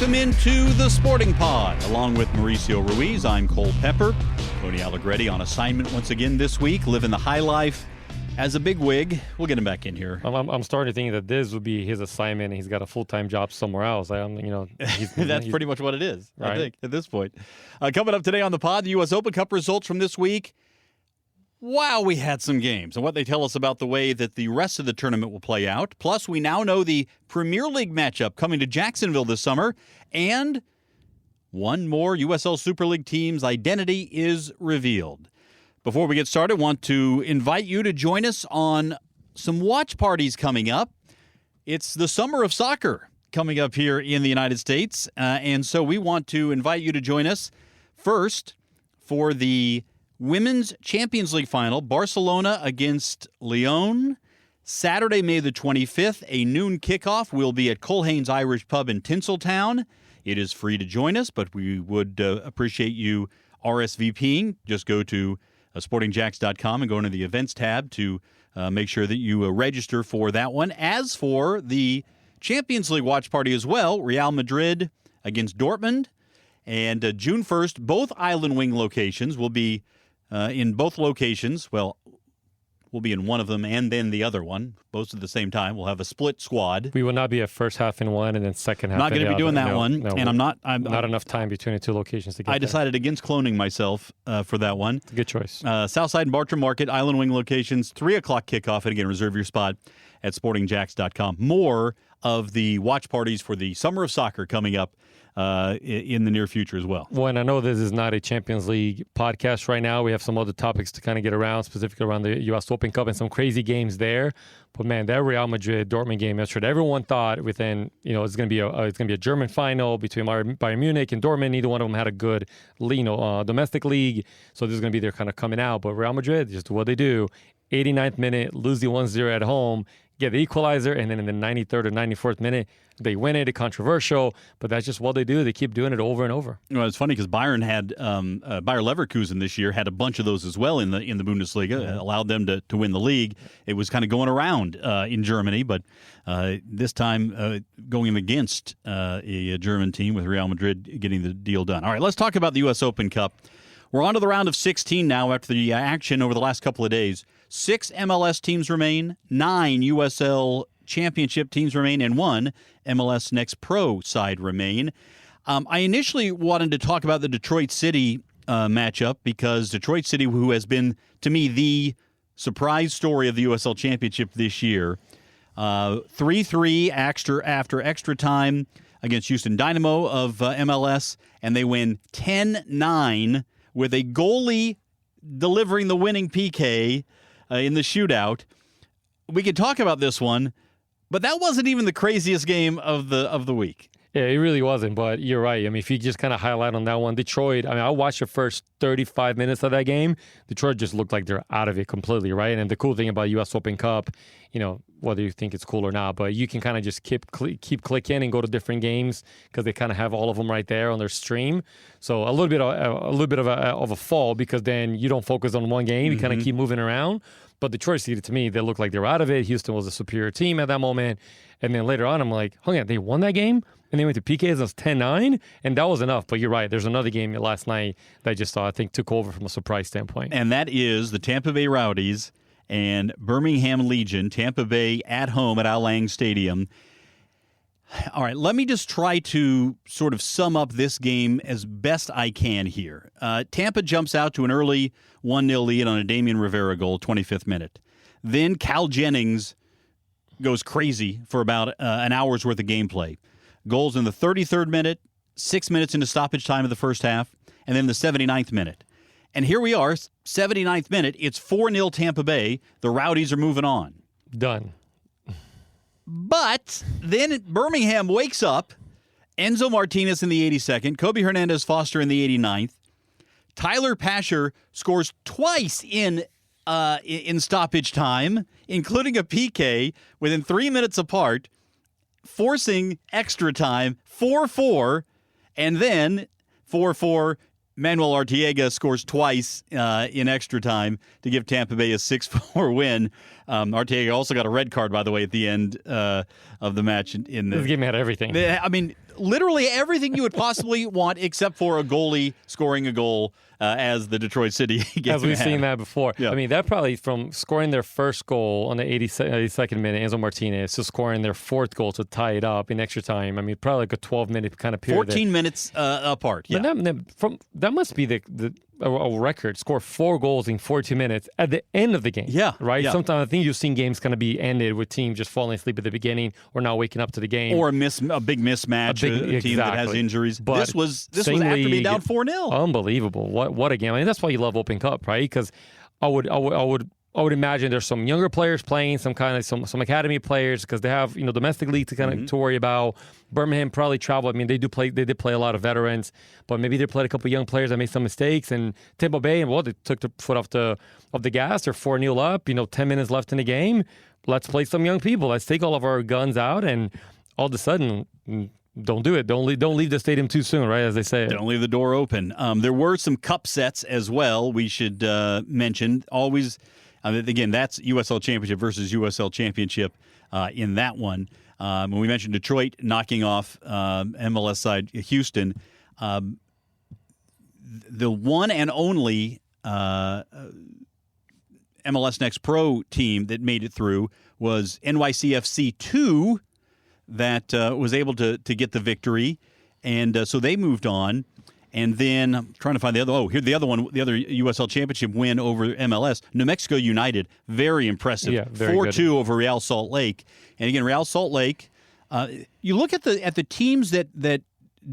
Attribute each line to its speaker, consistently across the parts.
Speaker 1: Welcome into the Sporting Pod. Along with Mauricio Ruiz, I'm Cole Pepper. Tony Allegretti on assignment once again this week, living the high life as a bigwig. We'll get him back in here.
Speaker 2: I'm starting to think that this would be his assignment, and he's got a full-time job somewhere else.
Speaker 1: That's pretty much what it is, right? I think, at this point. Coming up today on the pod, the U.S. Open Cup results from this week. Wow, we had some games, and what they tell us about the way that the rest of the tournament will play out. Plus, we now know the Premier League matchup coming to Jacksonville this summer, and one more USL Super League team's identity is revealed. Before we get started, I want to invite you to join us on some watch parties coming up. It's the summer of soccer coming up here in the United States, and so we want to invite you to join us first for the Women's Champions League final, Barcelona against Lyon. Saturday, May the 25th, a noon kickoff will be at Colhane's Irish Pub in Tinseltown. It is free to join us, but we would appreciate you RSVPing. Just go to sportingjacks.com and go into the events tab to make sure that you register for that one. As for the Champions League watch party as well, Real Madrid against Dortmund. And June 1st, both Island Wing locations will be in both locations. Well, we'll be in one of them and then the other one, both at the same time. We'll have a split squad.
Speaker 2: We will not be at first half in one and then second half.
Speaker 1: Not going to be doing that
Speaker 2: no,
Speaker 1: one,
Speaker 2: no,
Speaker 1: and I'm not
Speaker 2: enough time between the two locations to get
Speaker 1: I decided against cloning myself for that one.
Speaker 2: It's a good choice.
Speaker 1: Southside and Bartram Market, Island Wing locations, 3 o'clock kickoff. And again, reserve your spot at sportingjacks.com. More of the watch parties for the Summer of Soccer coming up in the near future as well.
Speaker 2: Well, and I know this is not a Champions League podcast right now. We have some other topics to kind of get around, specifically around the U.S. Open Cup and some crazy games there. But man, that Real Madrid-Dortmund game yesterday, everyone thought within, it's going to be a German final between Bayern Munich and Dortmund. Neither one of them had a good, domestic league, so this is going to be their kind of coming out. But Real Madrid, just what they do, 89th minute, lose the 1-0 at home, get the equalizer, and then in the 93rd or 94th minute, they win it. It's controversial, but that's just what they do. They keep doing it over and over.
Speaker 1: Well, it's funny because Bayern had Bayer Leverkusen this year had a bunch of those as well in the Bundesliga, allowed them to win the league. It was kind of going around in Germany, but this time going against a German team with Real Madrid getting the deal done. All right, let's talk about the U.S. Open Cup. We're on to the round of 16 now after the action over the last couple of days. 6 MLS teams remain, 9 USL Championship teams remain, and 1 MLS Next Pro side remain. I initially wanted to talk about the Detroit City matchup because Detroit City, who has been, to me, the surprise story of the USL Championship this year, 3-3 after extra time against Houston Dynamo of MLS, and they win 10-9 with a goalie delivering the winning PK in the shootout. We could talk about this one, but that wasn't even the craziest game of the week.
Speaker 2: Yeah, it really wasn't, but you're right. I mean, if you just kind of highlight on that one, Detroit, I watched the first 35 minutes of that game. Detroit just looked like they're out of it completely, right? And the cool thing about U.S. Open Cup, whether you think it's cool or not, but you can kind of just keep clicking and go to different games because they kind of have all of them right there on their stream. So a little bit of a fall because then you don't focus on one game. You kind of keep moving around. But Detroit City, to me, they looked like they were out of it. Houston was a superior team at that moment. And then later on, I'm like, hang on, they won that game? And they went to PKs and it was 10-9? And that was enough. But you're right. There's another game last night that I just saw, I think, took over from a surprise standpoint.
Speaker 1: And that is the Tampa Bay Rowdies and Birmingham Legion, Tampa Bay at home at Al Lang Stadium. All right, let me just try to sort of sum up this game as best I can here. Tampa jumps out to an early 1-0 lead on a Damian Rivera goal, 25th minute. Then Cal Jennings goes crazy for about an hour's worth of gameplay. Goals in the 33rd minute, 6 minutes into stoppage time of the first half, and then the 79th minute. And here we are, 79th minute. It's 4-0 Tampa Bay. The Rowdies are moving on.
Speaker 2: Done.
Speaker 1: But then Birmingham wakes up. Enzo Martinez in the 82nd. Kobe Hernandez-Foster in the 89th. Tyler Pasher scores twice in stoppage time, including a PK within 3 minutes apart, forcing extra time, 4-4, and then 4-4, Manuel Arteaga scores twice in extra time to give Tampa Bay a 6-4 win. Arteaga also got a red card, by the way, at the end of the match.
Speaker 2: This game had everything.
Speaker 1: I mean, literally everything you would possibly want except for a goalie scoring a goal as the Detroit City gets
Speaker 2: As we've
Speaker 1: mad.
Speaker 2: seen that before.
Speaker 1: Yeah.
Speaker 2: I mean, that probably from scoring their first goal on the 82nd minute, Enzo Martinez, to scoring their fourth goal to tie it up in extra time. I mean, probably like a 12-minute kind of period.
Speaker 1: 14 minutes apart. Yeah.
Speaker 2: But that must be a record. Score 4 goals in 14 minutes at the end of the game.
Speaker 1: Yeah.
Speaker 2: Right?
Speaker 1: Yeah.
Speaker 2: Sometimes I think you've seen games kind of be ended with teams just falling asleep at the beginning or not waking up to the game.
Speaker 1: Or a big mismatch, a team that has injuries.
Speaker 2: But
Speaker 1: this was after being down 4-0.
Speaker 2: Unbelievable. What a game. I mean, that's why you love Open Cup, right? Because I would imagine there's some younger players playing, some academy players, because they have domestic league to kind of to worry about. Birmingham probably traveled. I mean, they did play a lot of veterans, but maybe they played a couple young players that made some mistakes. And Tampa Bay, they took the foot off the gas. They're 4-0 up. 10 minutes left in the game. Let's play some young people. Let's take all of our guns out, and all of a sudden, don't do it. Don't leave the stadium too soon, right? As they say.
Speaker 1: Don't leave the door open. There were some cup sets as well. We should mention always. Again, that's USL Championship versus USL Championship in that one. When we mentioned Detroit knocking off MLS side Houston, the one and only MLS Next Pro team that made it through was NYCFC 2 that was able to get the victory. And so they moved on. And then I'm trying to find the other the other USL Championship win over MLS. New Mexico United, very impressive.
Speaker 2: Yeah, very
Speaker 1: 4-2
Speaker 2: good.
Speaker 1: over Real Salt Lake. And again, Real Salt Lake, you look at the teams that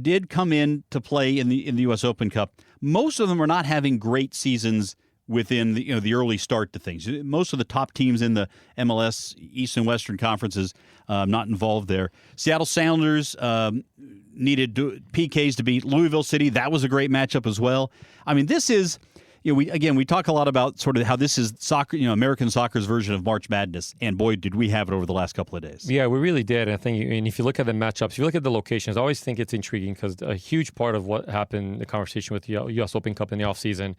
Speaker 1: did come in to play in the US Open Cup, most of them are not having great seasons within the early start to things. Most of the top teams in the MLS East and Western conferences not involved there. Seattle Sounders needed PKs to beat Louisville City. That was a great matchup as well. I mean, this is we talk a lot about sort of how this is soccer, American soccer's version of March Madness, and boy, did we have it over the last couple of days.
Speaker 2: Yeah, we really did. I think, and if you look at the matchups, if you look at the locations, I always think it's intriguing because a huge part of what happened, the conversation with the U.S. Open Cup in the offseason,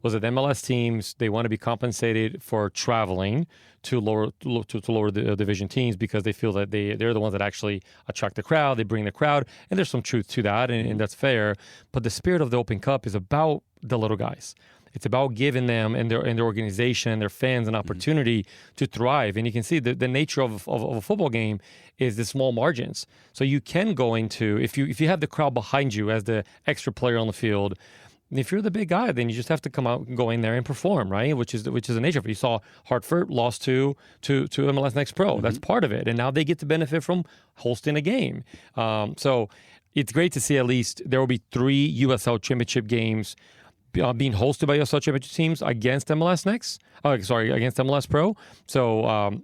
Speaker 2: was that MLS teams, they want to be compensated for traveling to lower the division teams because they feel that they're the ones that actually attract the crowd, they bring the crowd, and there's some truth to that, and that's fair. But the spirit of the Open Cup is about the little guys. It's about giving them and their organization and their fans an opportunity to thrive. And you can see the nature of a football game is the small margins. So you can go into, if you have the crowd behind you as the extra player on the field, if you're the big guy, then you just have to come out and go in there and perform, right? Which is the nature of it. You saw Hartford lost to MLS Next Pro. That's part of it. And now they get to benefit from hosting a game. So it's great to see at least there will be 3 USL Championship games being hosted by USL Championship teams against MLS Next. Against MLS Pro. So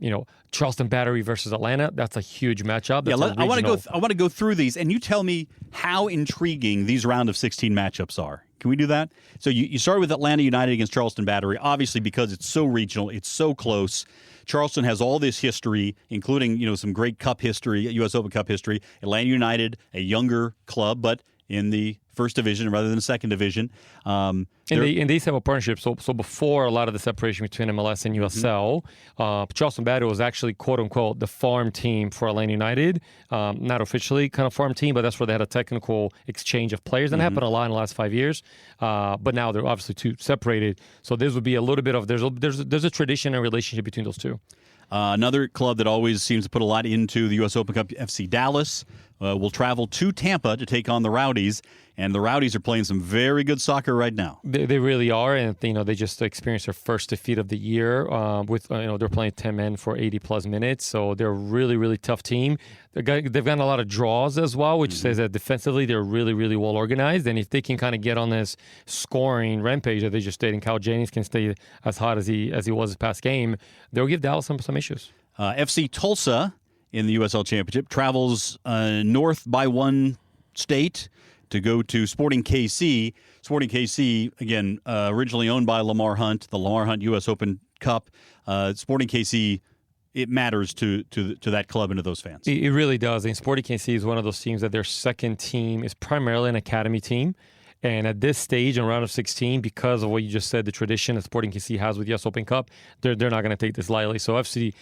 Speaker 2: Charleston Battery versus Atlanta. That's a huge matchup.
Speaker 1: I want to go through these, and you tell me how intriguing these round of 16 matchups are. Can we do that? So you start with Atlanta United against Charleston Battery, obviously because it's so regional, it's so close. Charleston has all this history, including some great Cup history, U.S. Open Cup history. Atlanta United, a younger club, but in the first division rather than the second division.
Speaker 2: And they have a partnership. So before a lot of the separation between MLS and USL, Charleston Battery was actually, quote unquote, the farm team for Atlanta United. Not officially kind of farm team, but that's where they had a technical exchange of players. And it happened a lot in the last 5 years. But now they're obviously two separated. So this would be a little bit of, there's a tradition and relationship between those two.
Speaker 1: Another club that always seems to put a lot into the U.S. Open Cup, FC Dallas, will travel to Tampa to take on the Rowdies, and the Rowdies are playing some very good soccer right now.
Speaker 2: They really are, and they just experienced their first defeat of the year. They're playing 10 men for 80+ minutes, so they're a really, really tough team. They've gotten a lot of draws as well, which says that defensively they're really, really well organized. And if they can kind of get on this scoring rampage that they just did, and Kyle Jennings can stay as hot as he was this past game, they'll give Dallas some issues.
Speaker 1: FC Tulsa in the USL Championship travels north by one state to go to Sporting KC. Sporting KC, again, originally owned by Lamar Hunt, the Lamar Hunt U.S. Open Cup. Sporting KC, it matters to that club and to those fans.
Speaker 2: It really does. And Sporting KC is one of those teams that their second team is primarily an academy team. And at this stage in round of 16, because of what you just said, the tradition that Sporting KC has with US Open Cup, they're not going to take this lightly. So FC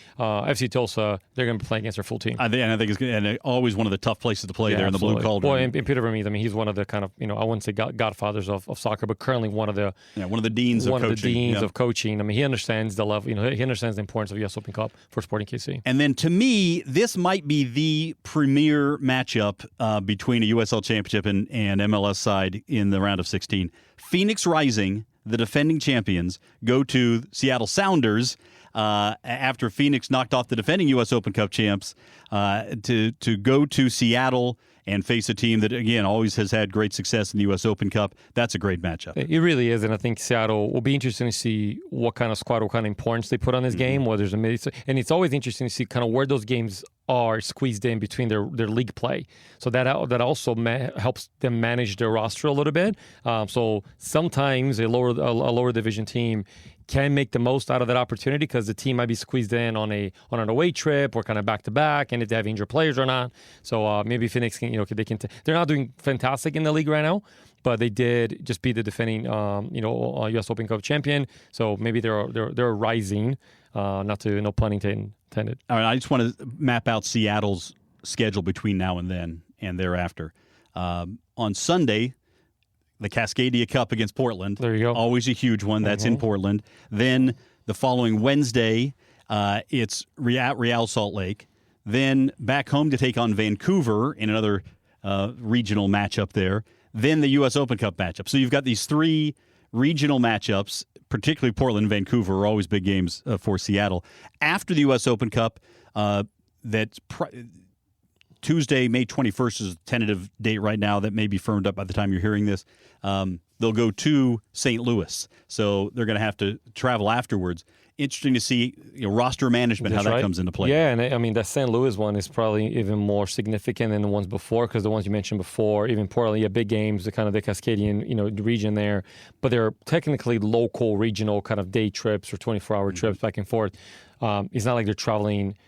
Speaker 2: Tulsa, they're going to be playing against their full team.
Speaker 1: I think it's always one of the tough places to play there in the blue cauldron.
Speaker 2: Well, and Peter Vermees, I mean, he's one of the kind of, I wouldn't say godfathers of soccer, but currently one of the
Speaker 1: deans of coaching.
Speaker 2: Of coaching. I mean, he understands the level. He understands the importance of US Open Cup for Sporting KC.
Speaker 1: And then to me, this might be the premier matchup between a USL Championship and MLS side in the round of 16. Phoenix Rising, the defending champions, go to Seattle Sounders after Phoenix knocked off the defending U.S. Open Cup champs to go to Seattle and face a team that, again, always has had great success in the U.S. Open Cup. That's a great matchup.
Speaker 2: It really is, and I think Seattle will be interesting to see what kind of squad, what kind of importance they put on this game, whether there's and it's always interesting to see kind of where those games are squeezed in between their league play. So that also helps them manage their roster a little bit. So sometimes a lower division team can make the most out of that opportunity because the team might be squeezed in on an away trip or kind of back to back, and if they have injured players or not. So maybe Phoenix can, they're not doing fantastic in the league right now, but they did just beat the defending U.S. Open Cup champion. So maybe they're rising. No pun intended.
Speaker 1: All right, I just want to map out Seattle's schedule between now and then and thereafter. On Sunday, the Cascadia Cup against Portland.
Speaker 2: There you go.
Speaker 1: Always a huge one. That's in Portland. Then the following Wednesday, it's Real Salt Lake. Then back home to take on Vancouver in another regional matchup there. Then the U.S. Open Cup matchup. So you've got these three regional matchups, particularly Portland and Vancouver are always big games for Seattle. After the U.S. Open Cup, Tuesday, May 21st is a tentative date right now that may be firmed up by the time you're hearing this. They'll go to St. Louis, so they're going to have to travel afterwards. Interesting to see roster management, how that comes into play.
Speaker 2: Yeah, and I mean, that St. Louis one is probably even more significant than the ones before because the ones you mentioned before, even Portland, big games, the kind of the Cascadian region there, but they're technically local, regional kind of day trips or 24-hour trips back and forth. It's not like they're traveling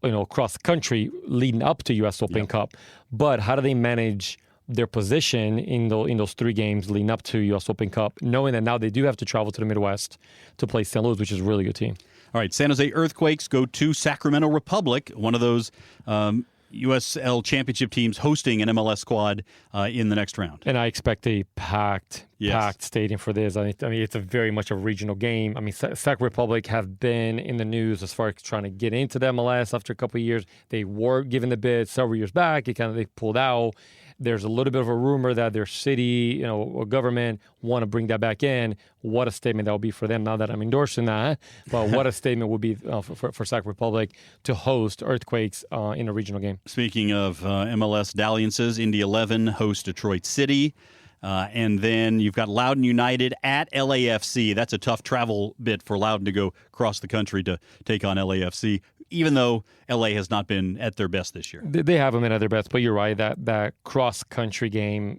Speaker 2: across the country leading up to U.S. Open Cup. But how do they manage their position in those three games leading up to U.S. Open Cup, knowing that now they do have to travel to the Midwest to play St. Louis, which is a really good team.
Speaker 1: All right, San Jose Earthquakes go to Sacramento Republic, one of those USL Championship teams hosting an MLS squad in the next round.
Speaker 2: And I expect a packed stadium for this. I mean, it's a very much a regional game. I mean, Sac Republic have been in the news as far as trying to get into the MLS after a couple of years. They were given the bid several years back. They pulled out. There's a little bit of a rumor that their city, or government want to bring that back in. What a statement that would be for them. Not that I'm endorsing that, but what a statement would be for Sac Republic to host Earthquakes in a regional game.
Speaker 1: Speaking of MLS dalliances, Indy 11 hosts Detroit City. And then you've got Loudoun United at LAFC. That's a tough travel bit for Loudoun to go across the country to take on LAFC, even though LA has not been at their best this year.
Speaker 2: They haven't been at their best, but you're right. That cross-country game,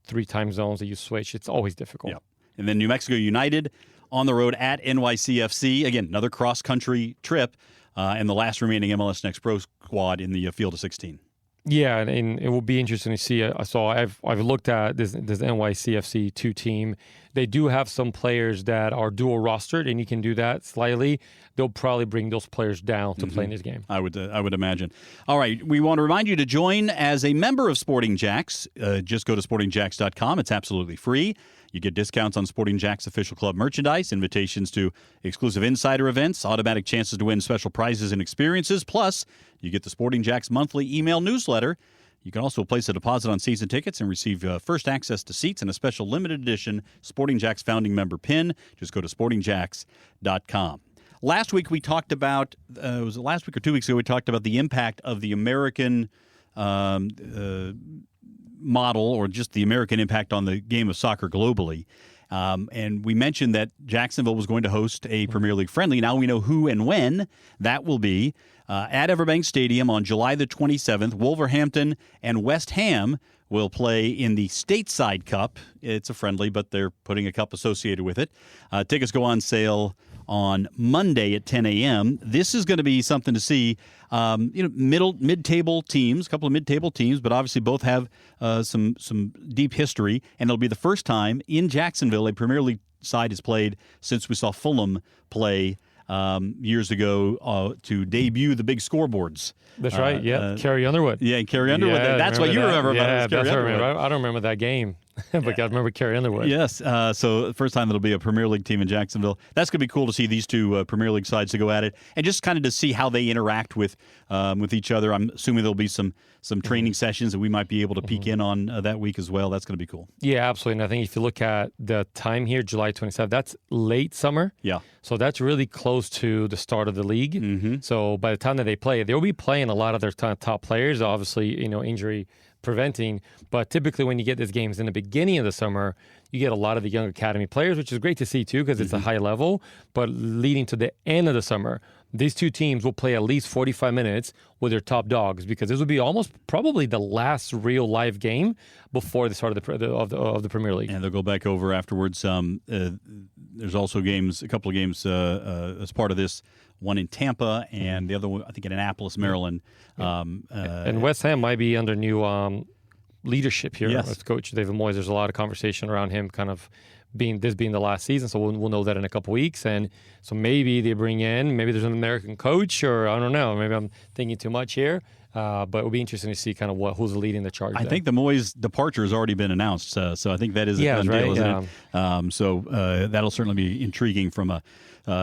Speaker 2: 3 time zones that you switch, it's always difficult.
Speaker 1: Yeah. And then New Mexico United on the road at NYCFC. Again, another cross-country trip, and the last remaining MLS Next Pro squad in the field of 16.
Speaker 2: Yeah, and it will be interesting to see. I've looked at this NYCFC 2 team. They do have some players that are dual rostered, and you can do that slightly. They'll probably bring those players down to play in this game.
Speaker 1: I would imagine. All right, we want to remind you to join as a member of Sporting Jacks. Just go to sportingjacks.com. It's absolutely free. You get discounts on Sporting Jacks official club merchandise, invitations to exclusive insider events, automatic chances to win special prizes and experiences. Plus, you get the Sporting Jacks monthly email newsletter. You can also place a deposit on season tickets and receive first access to seats and a special limited edition Sporting Jacks founding member pin. Just go to sportingjacks.com. Last week we talked about, was it last week or 2 weeks ago, we talked about the impact of the American model, or just the American impact on the game of soccer globally. And we mentioned that Jacksonville was going to host a Premier League friendly. Now we know who and when that will be. At Everbank Stadium on July the 27th, Wolverhampton and West Ham will play in the Stateside Cup. It's a friendly, but they're putting a cup associated with it. Tickets go on sale on Monday at 10 a.m. This is going to be something to see. Mid-table teams, a couple of mid-table teams, but obviously both have some deep history, and it'll be the first time in Jacksonville a Premier League side has played since we saw Fulham play years ago to debut the big scoreboards.
Speaker 2: That's right. Yeah, Carrie Underwood.
Speaker 1: Yeah, Carrie Underwood.
Speaker 2: Yeah,
Speaker 1: that's what you remember about it.
Speaker 2: That's what I remember. I don't remember that game, but I remember Carrie Underwood.
Speaker 1: Yes. So the first time it'll be a Premier League team in Jacksonville. That's going to be cool to see these two Premier League sides to go at it, and just kind of to see how they interact with each other. I'm assuming there'll be some training sessions that we might be able to peek in on that week as well. That's going to be cool.
Speaker 2: Yeah, absolutely. And I think if you look at the time here, July 27th, that's late summer.
Speaker 1: Yeah.
Speaker 2: So that's really close to the start of the league. Mm-hmm. So by the time that they play, they'll be playing a lot of their top players, obviously, injury preventing. But typically when you get these games in the beginning of the summer, you get a lot of the young academy players, which is great to see too because it's a high level. But leading to the end of the summer, these two teams will play at least 45 minutes with their top dogs because this will be almost probably the last real live game before the start of the Premier League.
Speaker 1: And they'll go back over afterwards. There's also a couple of games as part of this. One in Tampa and the other one, I think, in Annapolis, Maryland.
Speaker 2: And West Ham might be under new leadership here with Coach David Moyes. There's a lot of conversation around him kind of being the last season, so we'll know that in a couple weeks. And so maybe they maybe there's an American coach, or I don't know, maybe I'm thinking too much here. But it'll be interesting to see kind of who's leading the charge.
Speaker 1: I think the Moyes departure has already been announced, so I think that is a done deal, isn't it? So that'll certainly be intriguing from a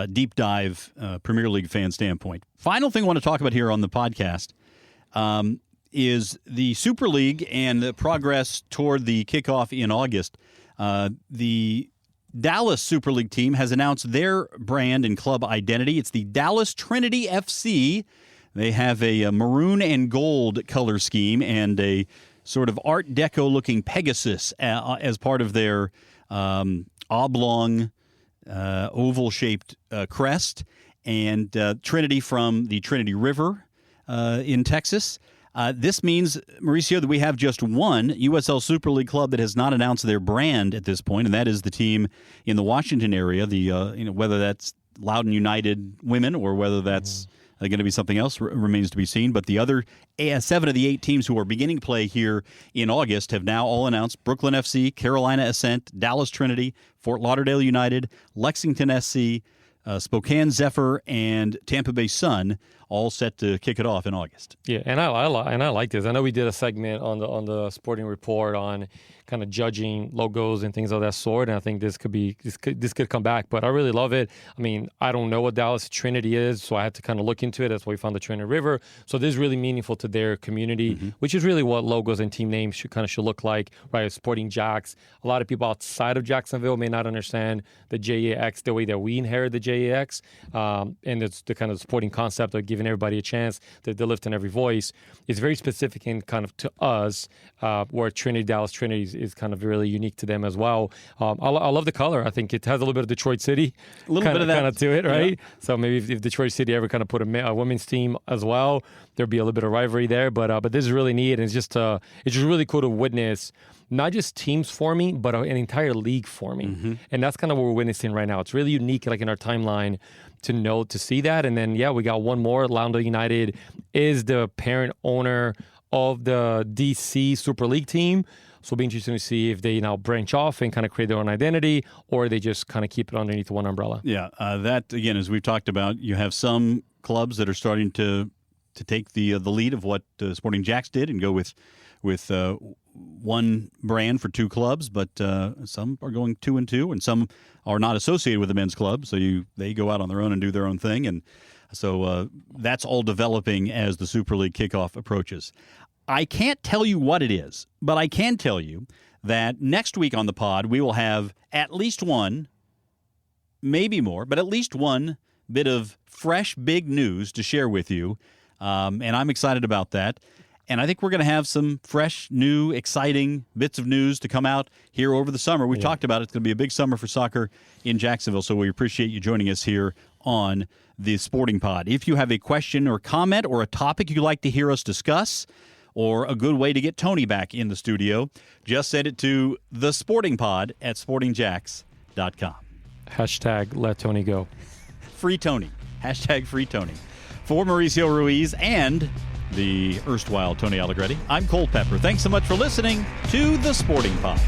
Speaker 1: deep dive Premier League fan standpoint. Final thing I want to talk about here on the podcast is the Super League and the progress toward the kickoff in August. The Dallas Super League team has announced their brand and club identity. It's the Dallas Trinity FC. They have a maroon and gold color scheme and a sort of Art Deco-looking Pegasus as part of their oblong, oval-shaped crest, and Trinity from the Trinity River in Texas. This means, Mauricio, that we have just one USL Super League club that has not announced their brand at this point, and that is the team in the Washington area. Whether that's Loudoun United Women or whether that's going to be something else remains to be seen. But the other 7 of the 8 teams who are beginning play here in August have now all announced: Brooklyn FC, Carolina Ascent, Dallas Trinity, Fort Lauderdale United, Lexington SC, Spokane Zephyr, and Tampa Bay Sun, all set to kick it off in August.
Speaker 2: Yeah, and I like this. I know we did a segment on the Sporting Report on kind of judging logos and things of that sort, and I think this could come back. But I really love it. I mean, I don't know what Dallas Trinity is, so I had to kind of look into it. That's why we found the Trinity River. So this is really meaningful to their community, which is really what logos and team names should look like, right? Sporting Jacks. A lot of people outside of Jacksonville may not understand the JAX the way that we inherit the JAX, and it's the kind of sporting concept of giving everybody a chance to lift in every voice. It's very specific and kind of to us, where Dallas Trinity is kind of really unique to them as well. I love the color. I think it has a little bit of Detroit City,
Speaker 1: a little bit of that
Speaker 2: kind of to it, right?
Speaker 1: Yeah.
Speaker 2: So maybe if Detroit City ever kind of put a women's team as well, there'd be a little bit of rivalry there. But this is really neat, and it's just really cool to witness not just teams forming, but an entire league forming. And that's kind of what we're witnessing right now. It's really unique, like in our timeline, to see that. And then, we got one more. Loudoun United is the parent owner of the DC Super League team. So it'll be interesting to see if they now branch off and kind of create their own identity, or they just kind of keep it underneath one umbrella.
Speaker 1: Yeah, that, again, as we've talked about, you have some clubs that are starting to take the lead of what Sporting Jacks did and go with one brand for 2 clubs, but some are going 2 and 2, and some are not associated with the men's club, so they go out on their own and do their own thing, and so that's all developing as the Super League kickoff approaches. I can't tell you what it is, but I can tell you that next week on the pod we will have at least one, maybe more, but at least one bit of fresh, big news to share with you, and I'm excited about that. And I think we're going to have some fresh, new, exciting bits of news to come out here over the summer. We've talked about it's going to be a big summer for soccer in Jacksonville, so we appreciate you joining us here on the Sporting Pod. If you have a question or comment or a topic you'd like to hear us discuss, or a good way to get Tony back in the studio, just send it to thesportingpod@sportingjacks.com.
Speaker 2: # let Tony go.
Speaker 1: Free Tony. Hashtag Free Tony. For Mauricio Ruiz and the erstwhile Tony Allegretti, I'm Cole Pepper. Thanks so much for listening to The Sporting Pod.